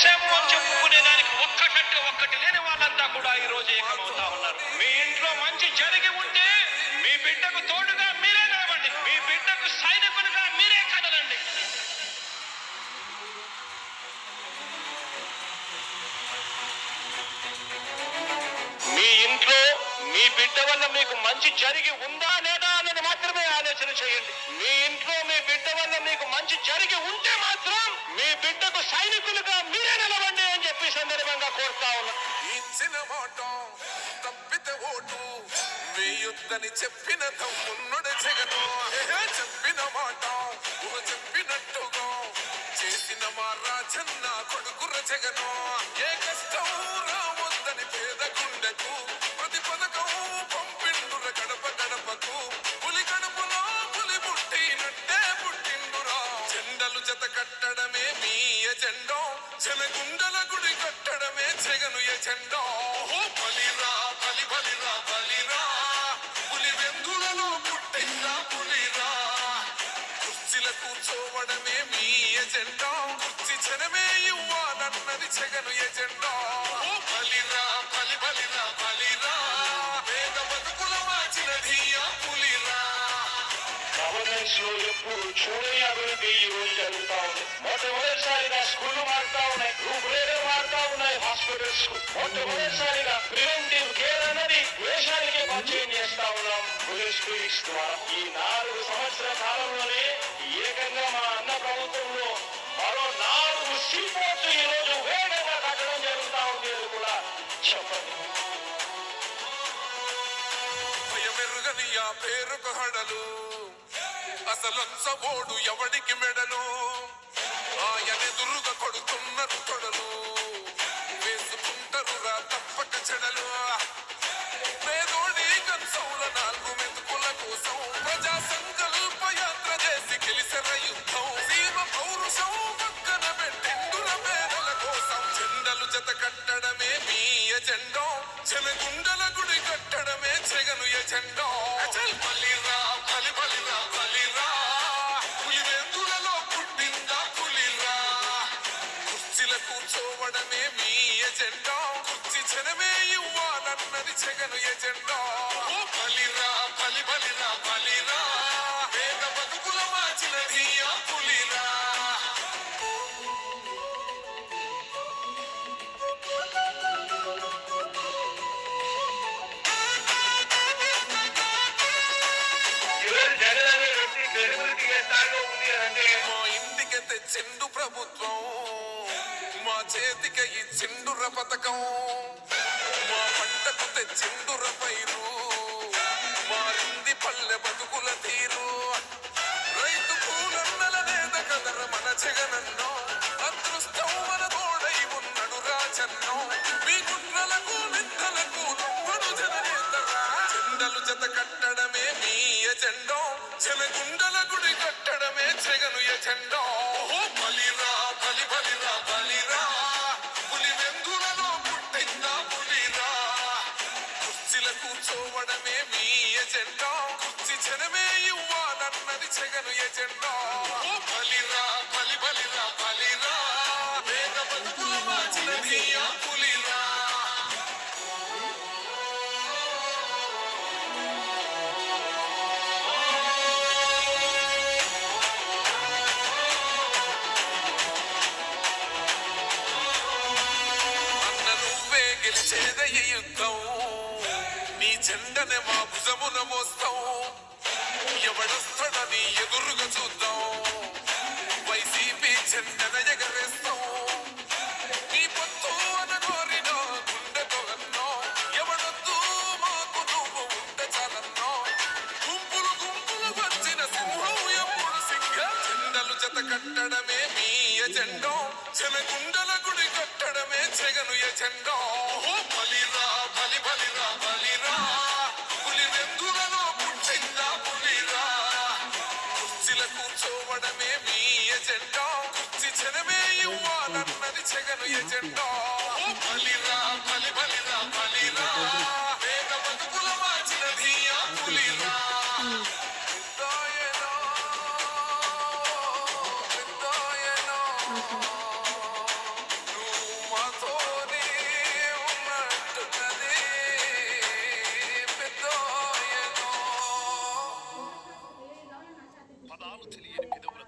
చేశాము అని చెప్పుకునే దానికి ఒక్కటంటే ఒక్కటి లేని వాళ్ళంతా కూడా ఈ రోజు ఏకమవుతా ఉన్నారు. మీ ఇంట్లో మంచి జరిగి ఉంటే మీ బిడ్డకు తోడుగా మీరే నిలవండి, మీ బిడ్డకు సైనికులుగా మీరే కదలండి. మీ ఇంట్లో మీ బిడ్డ వల్ల మీకు మంచి జరిగి ఉందా లేదా అన్నది మాత్రమే ఆలోచన చేయండి. మీ ఇంట్లో మీ బిడ్డ వల్ల మీకు మంచి జరిగి ఉంటే మాత్రం మీ బిడ్డకు సైనికులుగా మీరే నిలవండి అని చెప్పి సందర్భంగా కోరుతా ఉన్నా. ఇచ్చిన మాట తప్పితే ఓటు వేయొద్దని చెప్పిన తమ్మున్నడు జగను. చెప్పిన మాట చెప్పినట్టుగా చేసిన మా రాజన్న కొడుకుర జగను. ఏ కష్టం రావద్దని పేద గుండెకు ప్రతి పథకం పంపిండుర గడప గడపకు. పులి గడపలో పులి పుట్టినట్టే పుట్టిండురా. జెండలు జత కట్టడమే మీ ఎజెండా, జనగుండల గుడి కట్టడమే జగను ఎజెండా. బలిరా బలి బలిరా బలిరా, పులి వెందులలో పుట్టిందా పులిరా. కుర్చీల కూర్చోవడమే మీ ఎజెండా, కుర్చీ జనమే ఇవ్వాలన్నది జగను ఎజెండా. బలిరా బలి బలిరా బలిరా, పేద బతుకుల మార్చినది ఆ పులిరా. గవర్నెన్స్ లో ఎప్పుడు చూడని అభివృద్ధి ఈ రోజు జరుగుతా ఉంది. మొట్టమొదటిసారిగా స్కూళ్లు మారుతా ఉన్నాయి, రూపురేఖలు మారుతా ఉన్నాయి. హాస్పిటల్స్ మొట్టమొదటిసారిగా ప్రివెంటివ్ కేర్ అన్నది దేశానికే పరిచయం చేస్తా ఉన్నాం పోలీస్ క్లినిక్స్ ద్వారా. ఈ 4 సంవత్సరాల కాలంలోనే ఏకంగా మా అన్న ప్రభుత్వంలో మరో 4 సీపోర్ట్స్ ఈ రోజు వేగంగా కట్టడం జరుగుతా ఉంది. అది కూడా చెప్పండి. భయమెరుగని ఆ పేరుకు హడలు, అసలంచబోడు ఎవడికి మెడలు. ఆయనెదురుగా కొడుతున్నారు కొడలు, వేసుకుంటారు రా తప్పక చెడలు. పేదోడి కంచంల 4 మెతుకుల కోసం ప్రజా సంకల్ప యాత్ర చేసి గెలిసెర యుద్ధం. సీమ పౌరుషం పక్కన పెట్టిండుల పేదల కోసం. జెండలు జత కట్టడమే మీ ఎజెండా, జనగుండల గుడి కట్టడమే జగను ఎజెండా. బలిరా బలి బలిరా బలిరా, పులి వెందులలో పుట్టిందా పులిరా. కుర్చీల కూర్చోవడమే మీ ఎజెండా, కుర్చీ జనమే ఇవ్వాలన్నది జగను ఎజెండా. బలిరా బలి బలిరా బలిరా, పేద బతుకుల మార్చినది ఆ పులిరా. మా ఇంటికి తెచ్చిండు ప్రభుత్వం, మా చేతికి ఇచ్చిండుర పథకం. మా పంటకు తెచ్చిండుర పైరు, మారింది పల్లె బతుకుల తీరు. రైతు పూలన్నల నేత కదర మన జగనన్నో, అదృష్టం మన తోడై ఉన్నడు రాజన్నో. మీ గుండ్రలకు నిందలకు నొప్పడు జననేతరా. జెండలు జత కట్టడమే మీ ఎజెండా, జనగుండల గుడి కట్టడమే జగను ఎజెండా. బలిరా బలి బలిరా బలిరా, పులి వెందులలో పుట్టిందా పులిరా. కుర్చీల కూర్చోవడమే మీ ఎజెండా, కుర్చీ జనమే ఇవ్వాలన్నది జగను ఎజెండా. బలిరా బలి బలిరా బలిరా, పేద బతుకుల మార్చినది ఆ పులిరా. గెలిచేదయ్య యుద్ధం, నీ జెండనే మా భుజమున మోస్తాం. ఎవడొస్తాడని ఎదురుగా చూద్దాం, వైసీపీ జెండన ఎగరేస్తాం. నీ పొత్తు అనగోరిన గుండెతో అన్నో, ఎవడొద్దు మాకు నువ్వు ఉంటే చాలన్నో. గుంపులు గుంపులు వచ్చిన సింహం ఎప్పుడు సింగ. జెండలు జత కట్టడమే మీ ఎజెండా, జనగుండల గుడి కట్టడమే జగను ఎజెండా. బలిరా బలి బలిరా బలిరా, పులి వెందులలో పుట్టిందా పులిరా. కుర్చీల కూర్చోవడమే మీ ఎజెండా, కుర్చీ జనమే ఇవ్వాలన్నది జగను ఎజెండా. బలిరా బలి బలిరా బలిరా, పేద బతుకుల మార్చినది ఆ పులిరా. నువ్వు పదాలు తెలియని పెదవుల